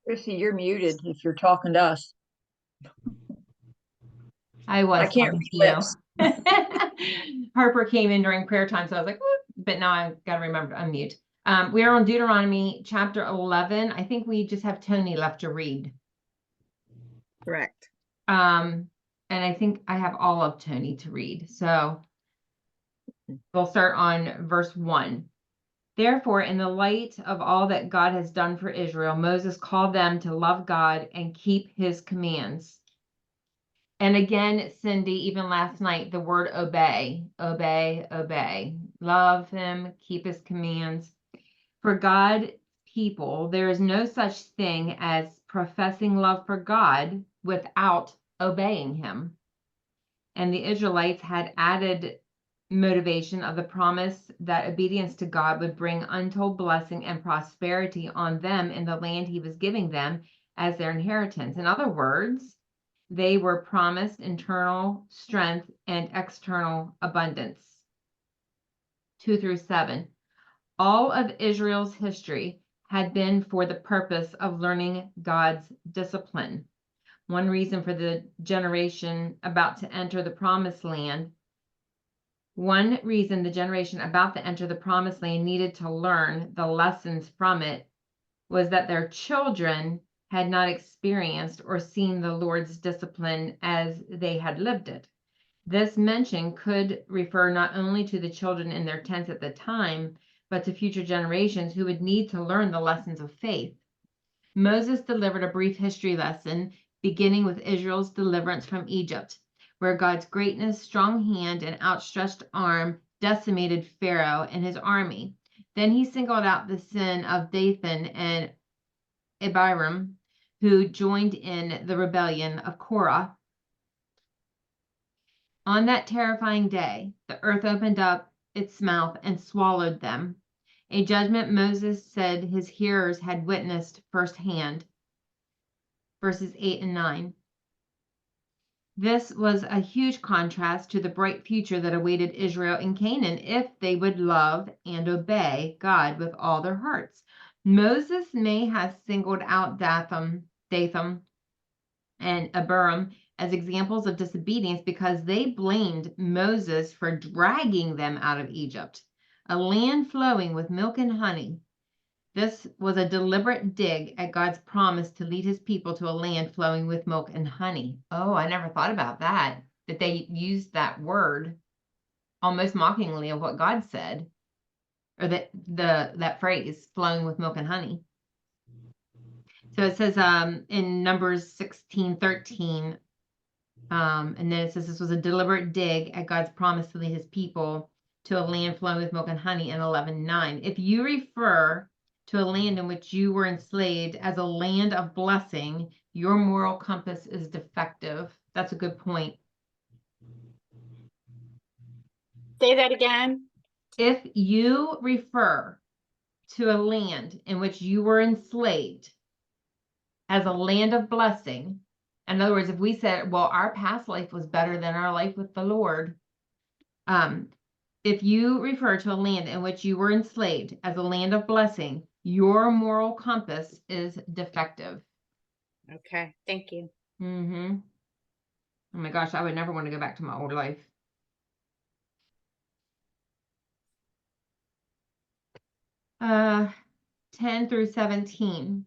Chrissy, you're muted if you're talking to us. I I was can't talking read to lips. you. Harper came in during prayer time, so I was like, "Whoop," but now I've got to remember to unmute. We are on Deuteronomy chapter 11. I think we just have Tony left to read. Correct. And I think I have all of Tony to read. So we'll start on verse 1. Therefore, in the light of all that God has done for Israel, Moses called them to love God and keep his commands. And again, Cindy, even last night, the word obey, obey, obey. Love him, keep his commands. For God people, there is no such thing as professing love for God without obeying him. And the Israelites had added motivation of the promise that obedience to God would bring untold blessing and prosperity on them in the land he was giving them as their inheritance. In other words, they were promised internal strength and external abundance. 2 through 7. All of Israel's history had been for the purpose of learning God's discipline. One reason for the generation about to enter the promised land needed to learn the lessons from it was that their children had not experienced or seen the Lord's discipline as they had lived it. This mention could refer not only to the children in their tents at the time, but to future generations who would need to learn the lessons of faith. Moses delivered a brief history lesson, beginning with Israel's deliverance from Egypt, where God's greatness, strong hand, and outstretched arm decimated Pharaoh and his army. Then he singled out the sin of Dathan and Abiram, who joined in the rebellion of Korah. On that terrifying day, the earth opened up its mouth and swallowed them, a judgment Moses said his hearers had witnessed firsthand. Verses 8 and 9. This was a huge contrast to the bright future that awaited Israel in Canaan if they would love and obey God with all their hearts. Moses may have singled out Dathan and Abiram as examples of disobedience because they blamed Moses for dragging them out of Egypt, a land flowing with milk and honey. This was a deliberate dig at God's promise to lead his people to a land flowing with milk and honey. Oh, I never thought about that they used that word almost mockingly of what God said, or that phrase, flowing with milk and honey. So it says in Numbers 16:13, and then it says this was a deliberate dig at God's promise to lead his people to a land flowing with milk and honey in 11:9. If you refer to a land in which you were enslaved as a land of blessing, your moral compass is defective. That's a good point. Say that again. If you refer to a land in which you were enslaved as a land of blessing, in other words, if we said, well, our past life was better than our life with the Lord, if you refer to a land in which you were enslaved as a land of blessing, your moral compass is defective. Okay, thank you. Oh my gosh, I would never want to go back to my old life. Uh, 10 through 17.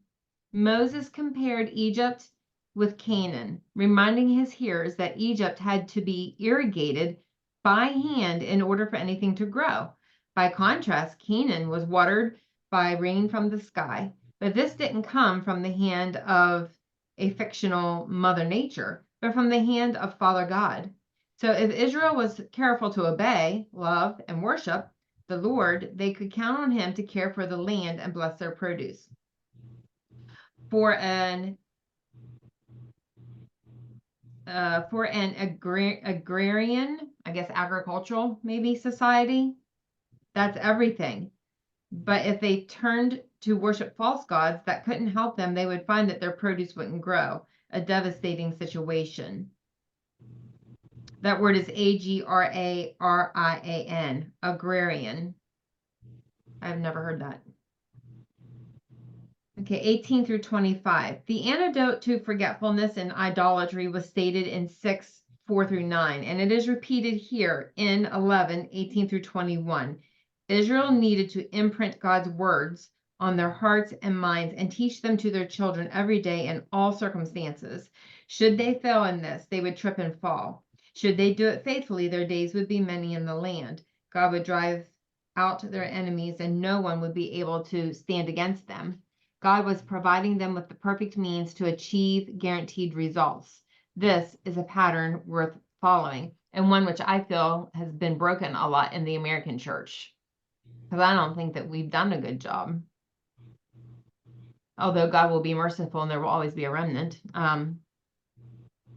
Moses compared Egypt with Canaan, reminding his hearers that Egypt had to be irrigated by hand in order for anything to grow. By contrast, Canaan was watered by rain from the sky, but this didn't come from the hand of a fictional Mother Nature, but from the hand of Father God. So if Israel was careful to obey, love, and worship the Lord, they could count on him to care for the land and bless their produce. For an agrarian, I guess agricultural maybe society, that's everything. But if they turned to worship false gods that couldn't help them, they would find that their produce wouldn't grow. A devastating situation. That word is agrarian. Agrarian. I've never heard that. Okay, 18 through 25. The antidote to forgetfulness and idolatry was stated in 6, 4 through 9, and it is repeated here in 11, 18 through 21. Israel needed to imprint God's words on their hearts and minds and teach them to their children every day in all circumstances. Should they fail in this, they would trip and fall. Should they do it faithfully, their days would be many in the land. God would drive out their enemies, and no one would be able to stand against them. God was providing them with the perfect means to achieve guaranteed results. This is a pattern worth following, and one which I feel has been broken a lot in the American church, because I don't think that we've done a good job. Although God will be merciful and there will always be a remnant.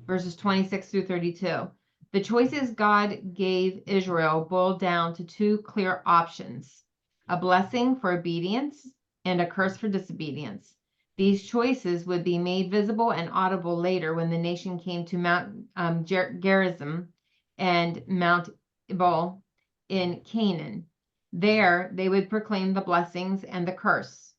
Verses 26 through 32. The choices God gave Israel boiled down to two clear options: a blessing for obedience and a curse for disobedience. These choices would be made visible and audible later when the nation came to Mount Gerizim and Mount Ebal in Canaan. There they would proclaim the blessings and the curse.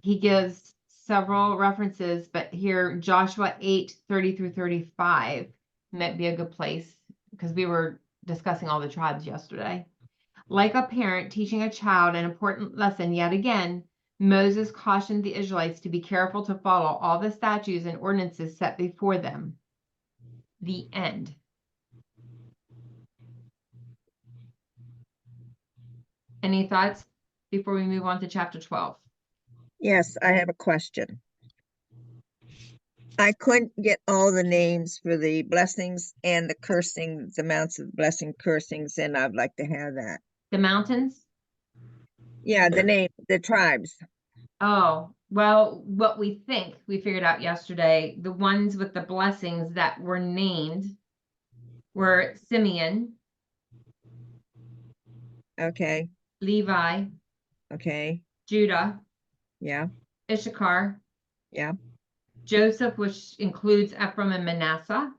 He gives several references, but here Joshua 8, 30 through 35 might be a good place because we were discussing all the tribes yesterday. Like a parent teaching a child an important lesson yet again, Moses cautioned the Israelites to be careful to follow all the statutes and ordinances set before them. The end. Any thoughts before we move on to chapter 12? Yes, I have a question. I couldn't get all the names for the blessings and the cursings, the amounts of blessing cursings, and I'd like to have that. The mountains? Yeah, the name, the tribes. Oh, well, what we think we figured out yesterday, the ones with the blessings that were named were Simeon, Okay, Levi, okay, Judah, yeah, Issachar, yeah, Joseph, which includes Ephraim and Manasseh,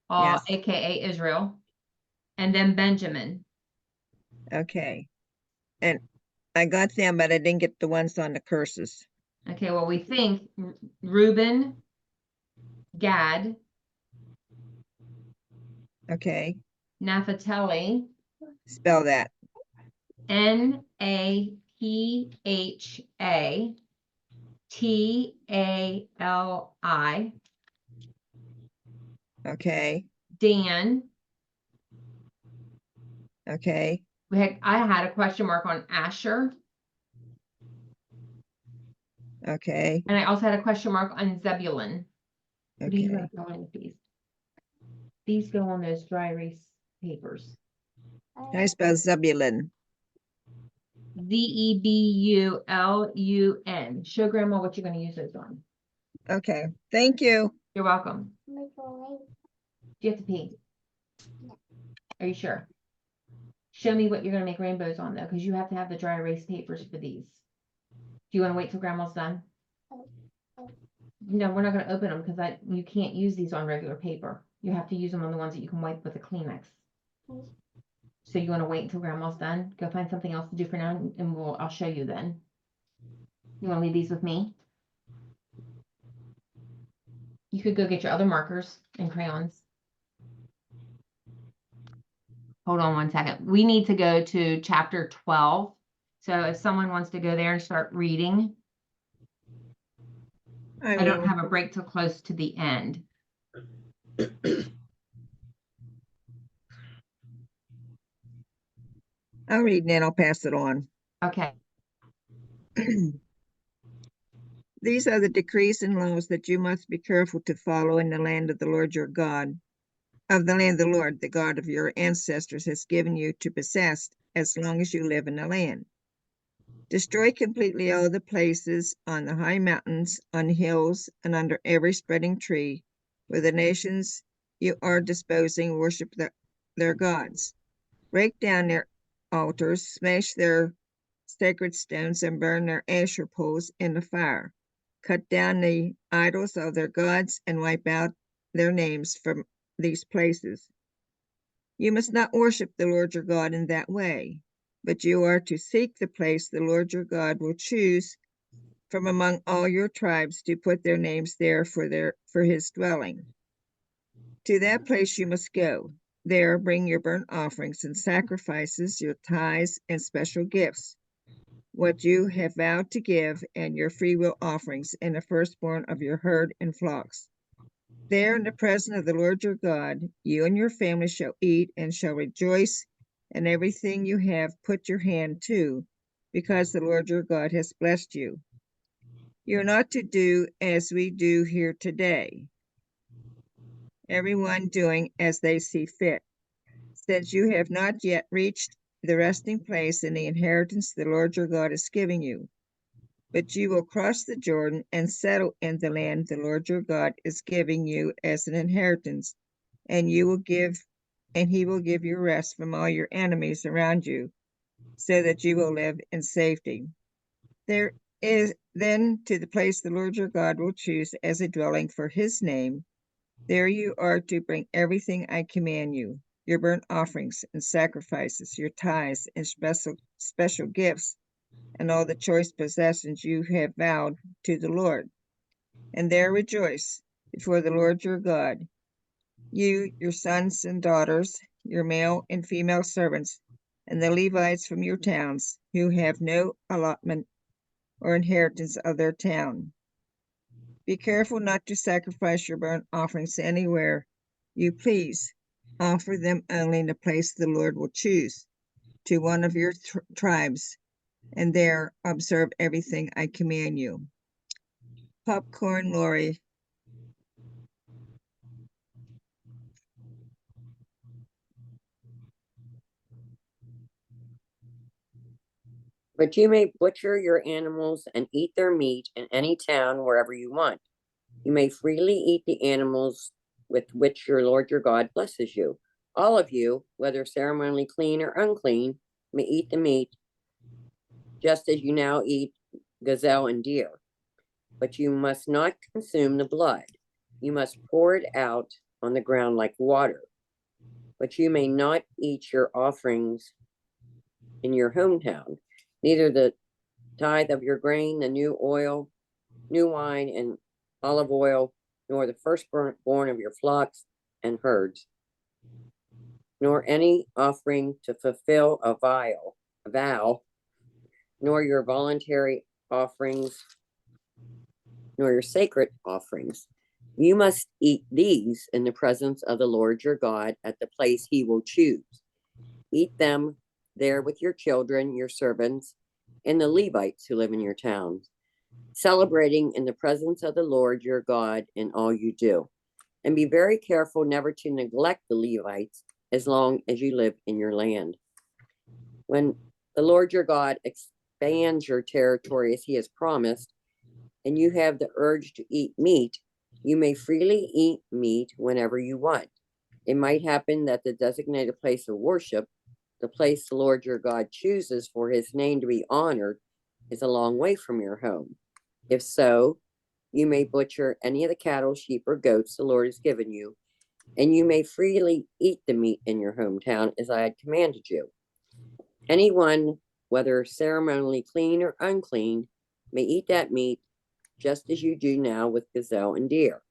all yes, aka Israel, and then Benjamin. okay. And I got them, but I didn't get the ones on the curses. Okay, well, we think Reuben, Gad, Okay, Naphtali, spell that. Naphatali, Okay, Dan. okay, I had a question mark on Asher, okay, and I also had a question mark on Zebulun. What do you okay. want to go on with these? These go on those dry erase papers. I spell Zebulun. Zebulun. Show Grandma what you're going to use those on. Okay, thank you. You're welcome. Do you have to pee? Are you sure? Show me what you're going to make rainbows on, though, because you have to have the dry erase papers for these. Do you want to wait till Grandma's done? No, we're not going to open them because you can't use these on regular paper. You have to use them on the ones that you can wipe with a Kleenex. So you want to wait until Grandma's done? Go find something else to do for now, and I'll show you then. You want to leave these with me? You could go get your other markers and crayons. Hold on one second. We need to go to chapter 12. So if someone wants to go there and start reading, I don't will. have a break till close to the end. I'll read and then I'll pass it on. Okay. These are the decrees and laws that you must be careful to follow in the land of the Lord your God, of the land the Lord, the God of your ancestors, has given you to possess as long as you live in the land. Destroy completely all the places on the high mountains, on hills, and under every spreading tree, where the nations you are disposing worship their gods. Break down their altars, smash their sacred stones, and burn their Asher poles in the fire. Cut down the idols of their gods and wipe out their names from these places. You must not worship the Lord your God in that way, but you are to seek the place the Lord your God will choose from among all your tribes to put their names there for his dwelling. To that place you must go. There bring your burnt offerings and sacrifices, your tithes and special gifts, what you have vowed to give, and your freewill offerings, and the firstborn of your herd and flocks. There in the presence of the Lord your God, you and your family shall eat and shall rejoice in everything you have put your hand to, because the Lord your God has blessed you. You are not to do as we do here today, everyone doing as they see fit, since you have not yet reached the resting place in the inheritance the Lord your God is giving you. But you will cross the Jordan and settle in the land the Lord your God is giving you as an inheritance, and he will give you rest from all your enemies around you, so that you will live in safety. There is then to the place the Lord your God will choose as a dwelling for his name. There you are to bring everything I command you, your burnt offerings and sacrifices, your tithes and special gifts, and all the choice possessions you have vowed to the Lord. And there rejoice before the Lord your God, you, your sons and daughters, your male and female servants, and the Levites from your towns, who have no allotment or inheritance of their town. Be careful not to sacrifice your burnt offerings anywhere you please. Offer them only in the place the Lord will choose, to one of your tribes, and there observe everything I command you. Popcorn, Lori. But you may butcher your animals and eat their meat in any town wherever you want. You may freely eat the animals with which your Lord your God blesses you. All of you, whether ceremonially clean or unclean, may eat the meat, just as you now eat gazelle and deer. But you must not consume the blood. You must pour it out on the ground like water. But you may not eat your offerings in your hometown, neither the tithe of your grain, the new oil, new wine, and olive oil, nor the firstborn of your flocks and herds, nor any offering to fulfill a vow, nor your voluntary offerings, nor your sacred offerings. You must eat these in the presence of the Lord your God at the place he will choose. Eat them there with your children, your servants, and the Levites who live in your towns, celebrating in the presence of the Lord your God in all you do. And be very careful never to neglect the Levites as long as you live in your land. When the Lord your God expands your territory as he has promised, and you have the urge to eat meat, you may freely eat meat whenever you want. It might happen that the designated place of worship, the place the Lord your God chooses for his name to be honored, is a long way from your home. If so, you may butcher any of the cattle, sheep, or goats the Lord has given you, and you may freely eat the meat in your hometown as I had commanded you. Anyone, whether ceremonially clean or unclean, may eat that meat just as you do now with gazelle and deer,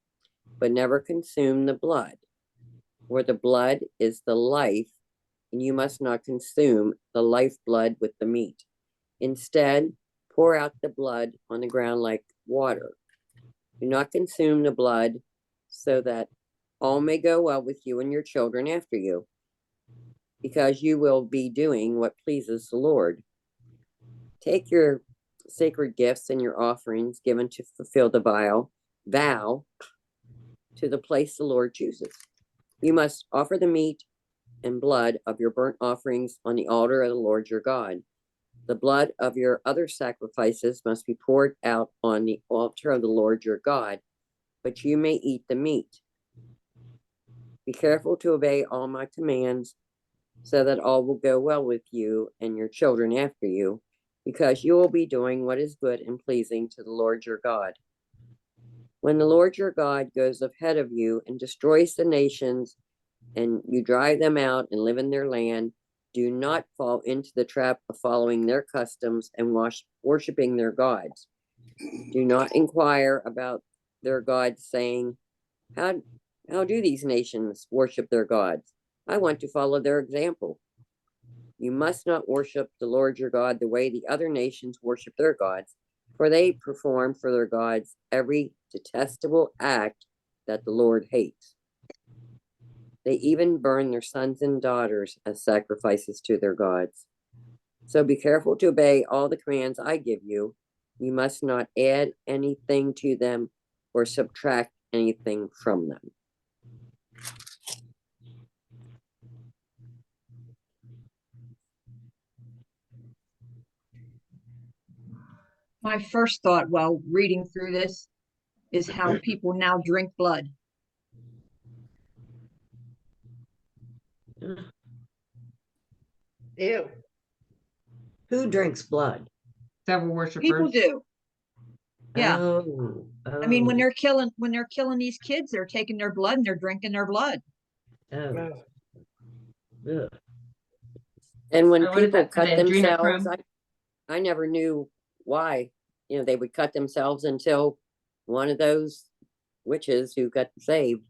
but never consume the blood, for the blood is the life, and you must not consume the lifeblood with the meat. Instead, pour out the blood on the ground like water. Do not consume the blood, so that all may go well with you and your children after you, because you will be doing what pleases the Lord. Take your sacred gifts and your offerings given to fulfill the vow to the place the Lord chooses. You must offer the meat and blood of your burnt offerings on the altar of the Lord your God. The blood of your other sacrifices must be poured out on the altar of the Lord your God, but you may eat the meat. Be careful to obey all my commands, so that all will go well with you and your children after you, because you will be doing what is good and pleasing to the Lord your God. When the Lord your God goes ahead of you and destroys the nations, and you drive them out and live in their land, do not fall into the trap of following their customs and worshiping their gods. Do not inquire about their gods, saying, How do these nations worship their gods? I want to follow their example. You must not worship the Lord your God the way the other nations worship their gods, for they perform for their gods every detestable act that the Lord hates. They even burn their sons and daughters as sacrifices to their gods. So be careful to obey all the commands I give you. You must not add anything to them or subtract anything from them. My first thought while reading through this is how people now drink blood. Ew. Who drinks blood? Several worshipers. People do. Yeah. Oh, I mean, when oh, they're killing these kids, they're taking their blood and they're drinking their blood. oh. Ugh. And when What is people that for cut the themselves, adrenochrome? I never knew why. They would cut themselves until one of those witches who got saved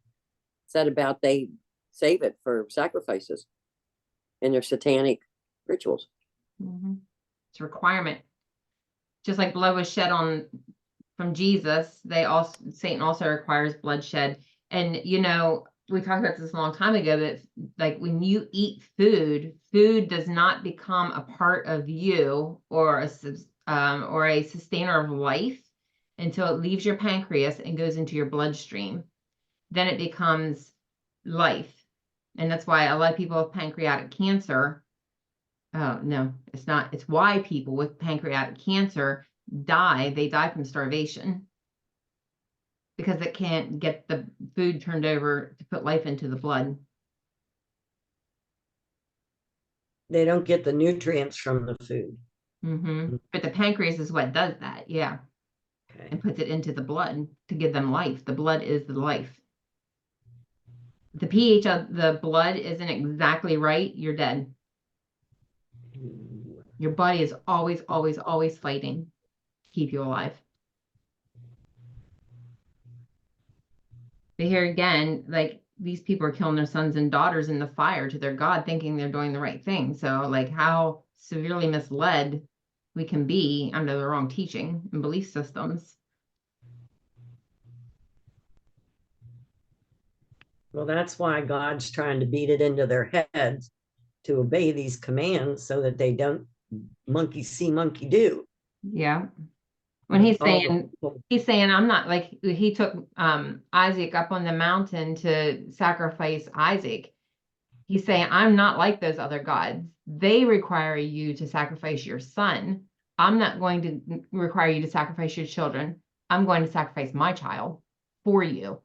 said about they save it for sacrifices in their satanic rituals. Mhm. It's a requirement. Just like blood was shed on from Jesus, Satan also requires bloodshed. And we talked about this a long time ago that like when you eat food does not become a part of you or a sustainer of life until it leaves your pancreas and goes into your bloodstream. Then it becomes life. And that's why a lot of people with pancreatic cancer, oh no, it's not. It's why people with pancreatic cancer die. They die from starvation because it can't get the food turned over to put life into the blood. They don't get the nutrients from the food. But the pancreas is what does that, yeah, Okay. and puts it into the blood to give them life. The blood is the life. The pH of the blood isn't exactly right, you're dead. Ooh. Your body is always, always, always fighting to keep you alive. But here again, like these people are killing their sons and daughters in the fire to their God, thinking they're doing the right thing. So like how severely misled we can be under the wrong teaching and belief systems. Well, that's why God's trying to beat it into their heads to obey these commands so that they don't monkey see, monkey do. Yeah. When he's All the saying, people. I'm not like, he took Isaac up on the mountain to sacrifice Isaac. He's saying, I'm not like those other gods. They require you to sacrifice your son. I'm not going to require you to sacrifice your children. I'm going to sacrifice my child for you.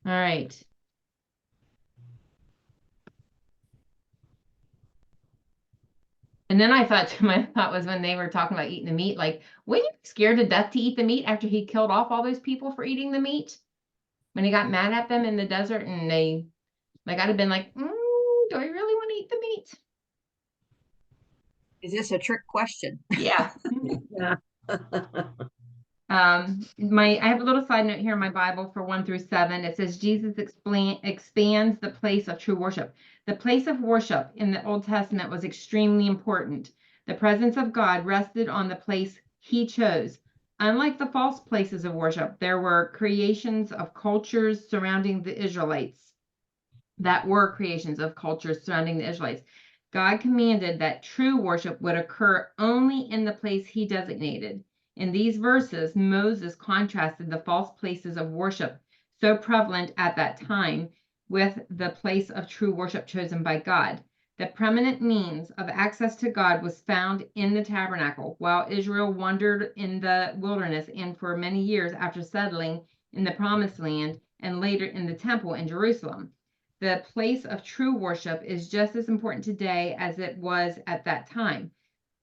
All right. And then I thought my thought was when they were talking about eating the meat, like, wouldn't you be scared to death to eat the meat after he killed off all those people for eating the meat? When he got mad at them in the desert and they, like, I'd have been like, do I really want to eat the meat? Is this a trick question? Yeah. Yeah. I have a little side note here in my Bible for 1 through 7. It says Jesus expands the place of true worship. The place of worship in the Old Testament was extremely important. The presence of God rested on the place he chose. Unlike the false places of worship, there were creations of cultures surrounding the Israelites. God commanded that true worship would occur only in the place he designated. In these verses, Moses contrasted the false places of worship so prevalent at that time with the place of true worship chosen by God. The permanent means of access to God was found in the tabernacle, while Israel wandered in the wilderness and for many years after settling in the promised land and later in the temple in Jerusalem. The place of true worship is just as important today as it was at that time.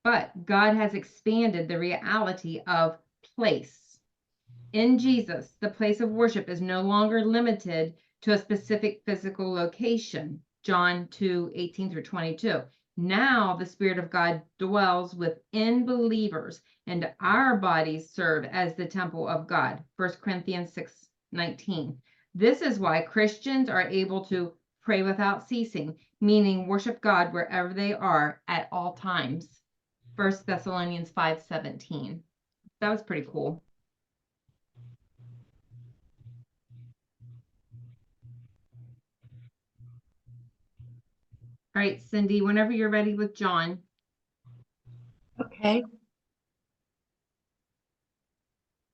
But God has expanded the reality of place. In Jesus, the place of worship is no longer limited to a specific physical location. John 2:18-22. Now the Spirit of God dwells within believers, and our bodies serve as the temple of God. 1 Corinthians 6:19. This is why Christians are able to pray without ceasing, meaning worship God wherever they are at all times. 1 Thessalonians 5:17. That was pretty cool. All right, Cindy, whenever you're ready with John. Okay.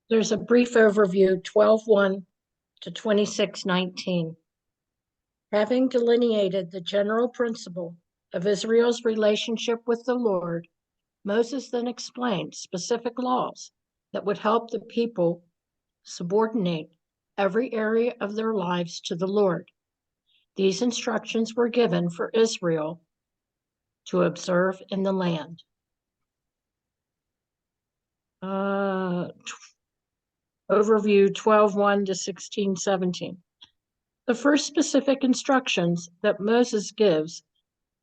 There's a brief overview, 12:1 to 26:19. Having delineated the general principle of Israel's relationship with the Lord, Moses then explained specific laws that would help the people subordinate every area of their lives to the Lord. These instructions were given for Israel to observe in the land. Overview 12:1 to 16:17. The first specific instructions that Moses gives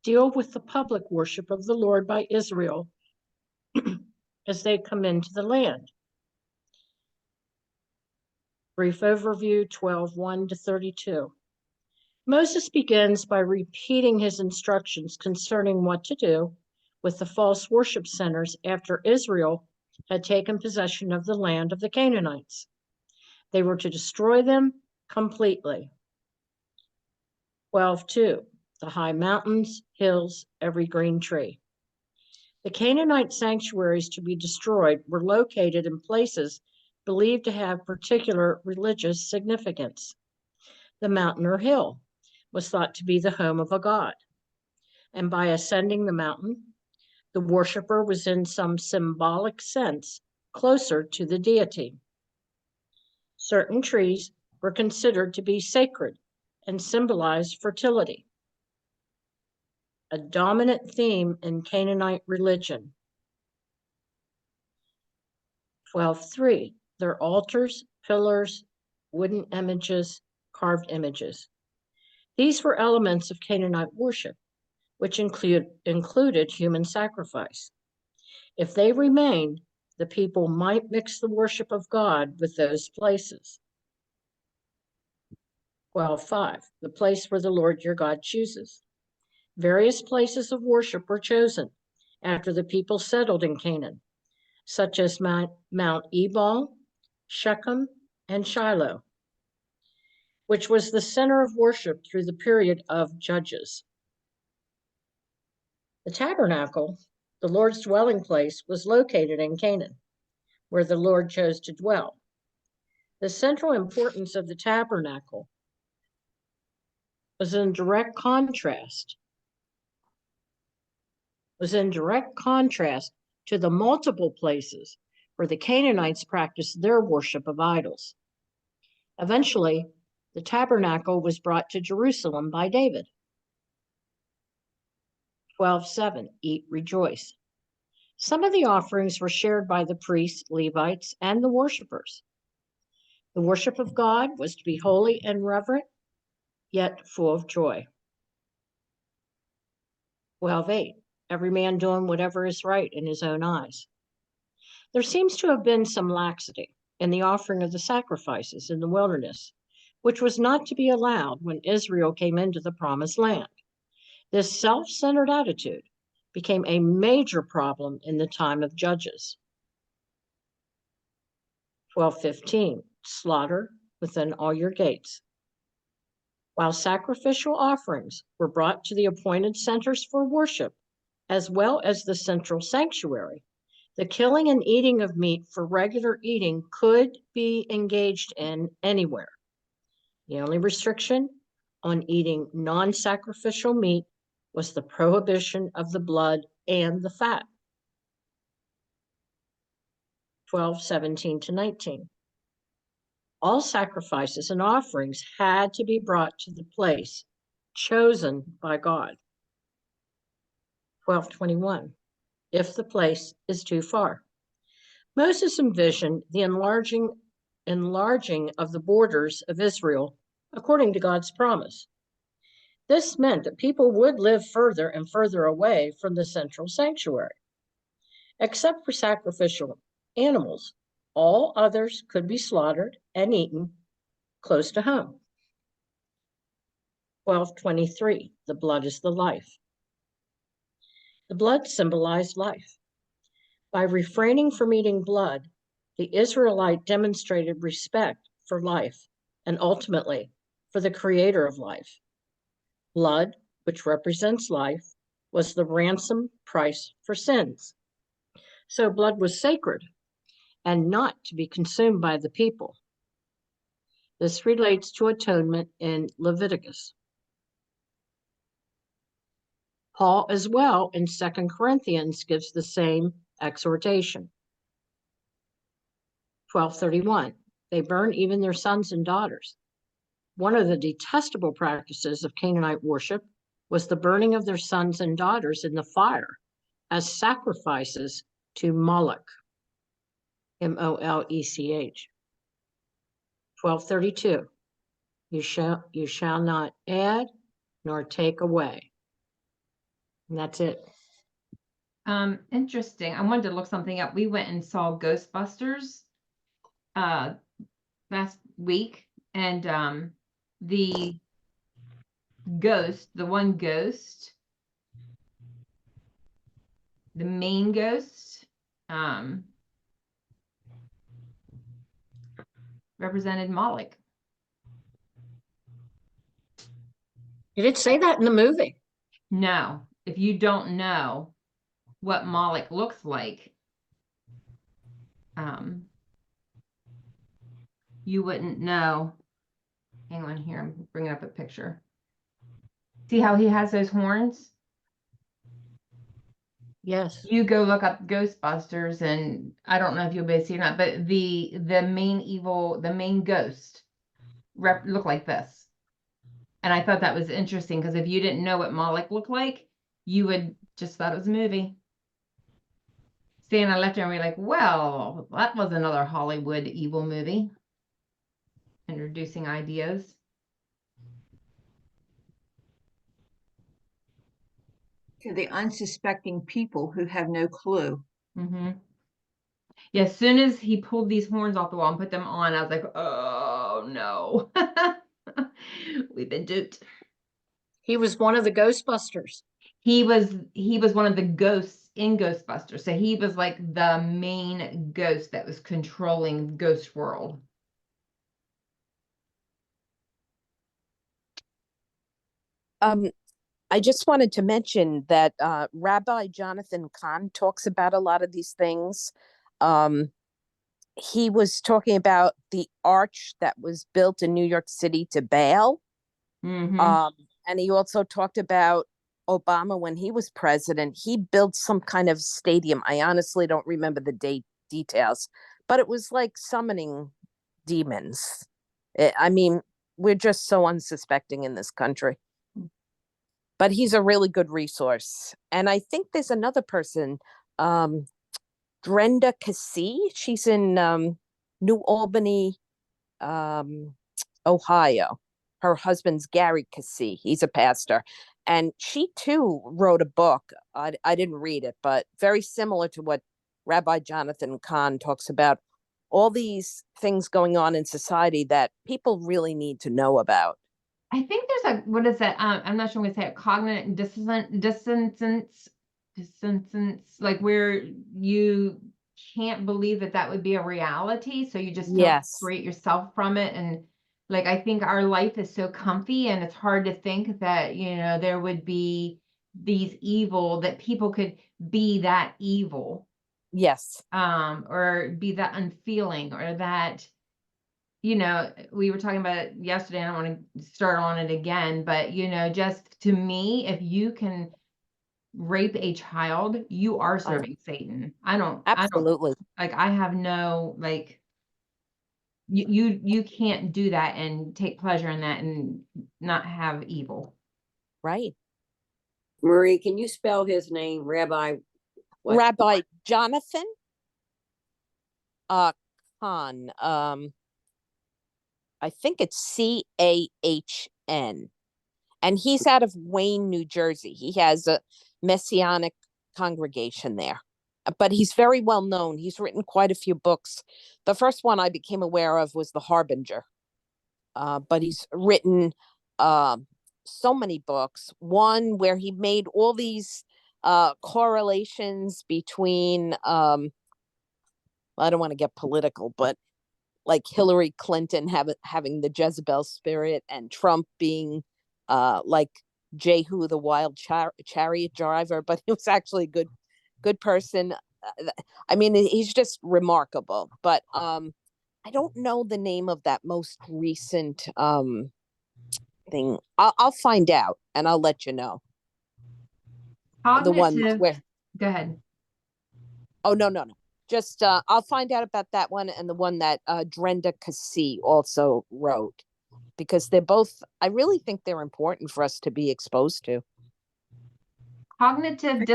deal with the public worship of the Lord by Israel as they come into the land. Brief overview 12:1 to 32. Moses begins by repeating his instructions concerning what to do with the false worship centers after Israel had taken possession of the land of the Canaanites. They were to destroy them completely. 12:2. The high mountains, hills, every green tree. The Canaanite sanctuaries to be destroyed were located in places believed to have particular religious significance. The mountain or hill was thought to be the home of a god, and by ascending the mountain, the worshiper was in some symbolic sense closer to the deity. Certain trees were considered to be sacred and symbolized fertility, a dominant theme in Canaanite religion. 12:3. Their altars, pillars, wooden images, carved images. These were elements of Canaanite worship, which included human sacrifice. If they remained, the people might mix the worship of God with those places. 12:5. The place where the Lord your God chooses. Various places of worship were chosen after the people settled in Canaan, such as Mount Ebal, Shechem, and Shiloh, which was the center of worship through the period of Judges. The tabernacle, the Lord's dwelling place, was located in Canaan, where the Lord chose to dwell. The central importance of the tabernacle was in direct contrast to the multiple places where the Canaanites practiced their worship of idols. Eventually, the tabernacle was brought to Jerusalem by David. 12:7. Eat, rejoice. Some of the offerings were shared by the priests, Levites, and the worshipers. The worship of God was to be holy and reverent, yet full of joy. 12:8. Every man doing whatever is right in his own eyes. There seems to have been some laxity in the offering of the sacrifices in the wilderness, which was not to be allowed when Israel came into the promised land. This self-centered attitude became a major problem in the time of Judges. 12:15. Slaughter within all your gates. While sacrificial offerings were brought to the appointed centers for worship, as well as the central sanctuary, the killing and eating of meat for regular eating could be engaged in anywhere. The only restriction on eating non-sacrificial meat was the prohibition of the blood and the fat. 12:17-19. All sacrifices and offerings had to be brought to the place chosen by God. 12:21. If the place is too far. Moses envisioned the enlarging of the borders of Israel according to God's promise. This meant that people would live further and further away from the central sanctuary. Except for sacrificial animals, all others could be slaughtered and eaten close to home. 12:23, the blood is the life. The blood symbolized life. By refraining from eating blood, the Israelite demonstrated respect for life and ultimately for the creator of life. Blood, which represents life, was the ransom price for sins. So blood was sacred and not to be consumed by the people. This relates to atonement in Leviticus. Paul as well in 2 Corinthians gives the same exhortation. 12:31, they burn even their sons and daughters. One of the detestable practices of Canaanite worship was the burning of their sons and daughters in the fire as sacrifices to Moloch, Molech. 12:32, you shall not add nor take away. And that's it. Interesting. I wanted to look something up. We went and saw Ghostbusters last week, and the one ghost, the main ghost, represented Moloch. Did it say that in the movie? No, if you don't know what Moloch looks like, you wouldn't know. Hang on here, I'm bringing up a picture. See how he has those horns? Yes. You go look up Ghostbusters, and I don't know if you'll be able to see it or not, but the main ghost look like this. And I thought that was interesting because if you didn't know what Moloch looked like, you would just thought it was a movie. Stan, I left her and we're like, well, that was another Hollywood evil movie. Introducing ideas. To the unsuspecting people who have no clue. Mm-hmm. Yeah, as soon as he pulled these horns off the wall and put them on, I was like, oh no. We've been duped. He was one of the Ghostbusters. He was one of the ghosts in Ghostbusters. So he was like the main ghost that was controlling Ghost World. I just wanted to mention that Rabbi Jonathan Kahn talks about a lot of these things. He was talking about the arch that was built in New York City to Baal. Mm-hmm. And he also talked about Obama when he was president. He built some kind of stadium. I honestly don't remember the details, but it was like summoning demons. I mean, we're just so unsuspecting in this country. But he's a really good resource. And I think there's another person, Brenda Cassie. She's in New Albany, Ohio. Her husband's Gary Cassie. He's a pastor. And she too wrote a book. I didn't read it, but very similar to what Rabbi Jonathan Kahn talks about. All these things going on in society that people really need to know about. I think there's a, what is that? I'm not sure I'm gonna say it, cognitive dissonance, like where you can't believe that would be a reality. So you just don't separate yourself from it. And like, I think our life is so comfy and it's hard to think that, there would be these evil, that people could be that evil. Yes. Or be that unfeeling, or that, we were talking about it yesterday. I don't want to start on it again, but, just to me, if you can rape a child, you are serving Satan. Absolutely. I have no, you can't do that and take pleasure in that and not have evil. Right. Marie, can you spell his name? Rabbi what? Rabbi Jonathan Kahn. I think it's CAHN. And he's out of Wayne, New Jersey. He has a messianic congregation there. But he's very well known. He's written quite a few books. The first one I became aware of was The Harbinger. But he's written so many books. One where he made all these correlations between, I don't want to get political, but like Hillary Clinton having the Jezebel spirit and Trump being like Jehu, the wild chariot driver, but he was actually a good person. I mean, he's just remarkable. But I don't know the name of that most recent thing. I'll find out and I'll let you know. The one Cognitive. where, Go ahead. oh no. Just I'll find out about that one and the one that Drenda Kasi also wrote, because they're both, I really think they're important for us to be exposed to. Cognitive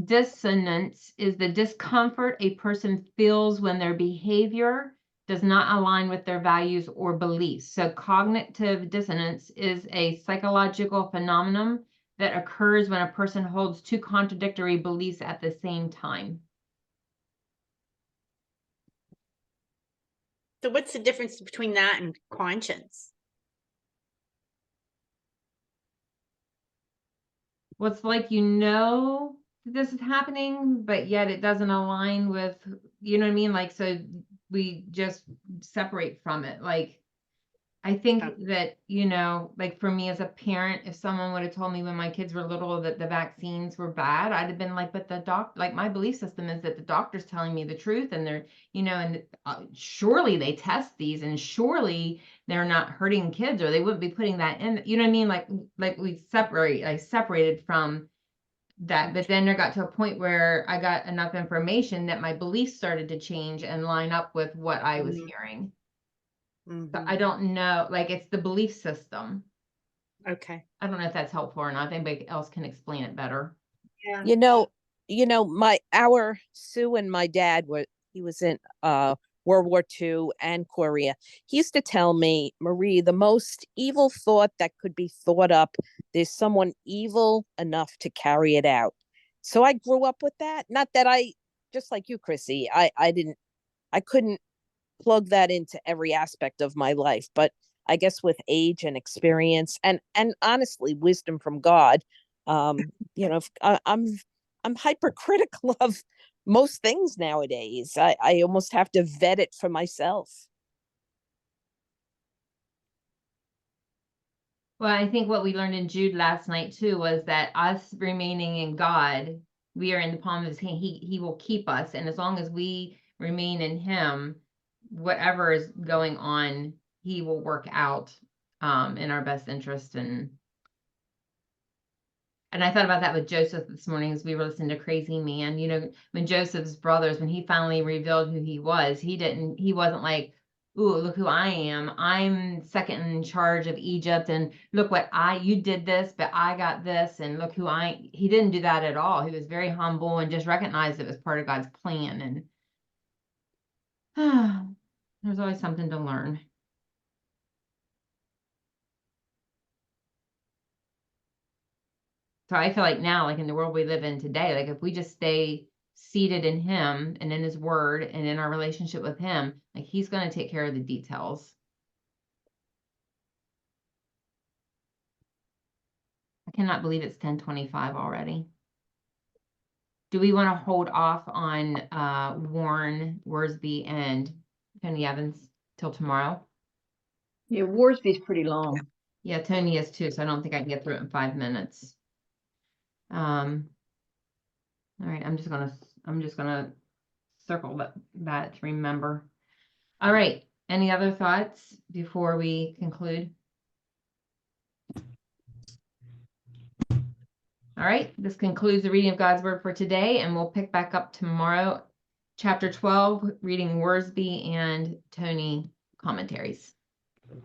dissonance is the discomfort a person feels when their behavior does not align with their values or beliefs. So cognitive dissonance is a psychological phenomenon that occurs when a person holds two contradictory beliefs at the same time. So what's the difference between that and conscience? Well, it's like, you know, this is happening, but yet it doesn't align with, you know what I mean? Like, so we just separate from it. Like, I think that, you know, like for me as a parent, if someone would have told me when my kids were little that the vaccines were bad, I'd have been like, but like my belief system is that the doctor's telling me the truth, and they're, you know, and surely they test these and surely they're not hurting kids, or they wouldn't be putting that in, you know what I mean? Like I separated from that, but then there got to a point where I got enough information that my beliefs started to change and line up with what I was hearing. So I don't know, like it's the belief system. Okay. I don't know if that's helpful or not. If anybody else can explain it better. Yeah. You know, our Sue and my dad he was in World War II and Korea. He used to tell me, Marie, the most evil thought that could be thought up, there's someone evil enough to carry it out. So I grew up with that. Not that just like you, Chrissy, I couldn't plug that into every aspect of my life, but I guess with age and experience and honestly wisdom from God, you know, I'm hypercritical of most things nowadays. I almost have to vet it for myself. Well, I think what we learned in Jude last night too was that us remaining in God, we are in the palm of his hand. He will keep us. And as long as we remain in him, whatever is going on, he will work out in our best interest. And I thought about that with Joseph this morning as we were listening to Crazy Man. You know, when Joseph's brothers, when he finally revealed who he wasn't like, ooh, look who I am. I'm second in charge of Egypt, and look what you did this, but I got this, and look who he didn't do that at all. He was very humble and just recognized it was part of God's plan. And there's always something to learn. So I feel like now, like in the world we live in today, like if we just stay seated in him and in his word and in our relationship with him, like he's going to take care of the details. I cannot believe it's 10:25 already. Do we want to hold off on Warren Worsby and Tony Evans till tomorrow? Yeah, Worsby's pretty long. Yeah, Tony is too, so I don't think I can get through it in 5 minutes. All right, I'm just gonna circle that to remember. All right, any other thoughts before we conclude? All right, this concludes the reading of God's word for today, and we'll pick back up tomorrow, chapter 12, reading Worsby and Tony commentaries.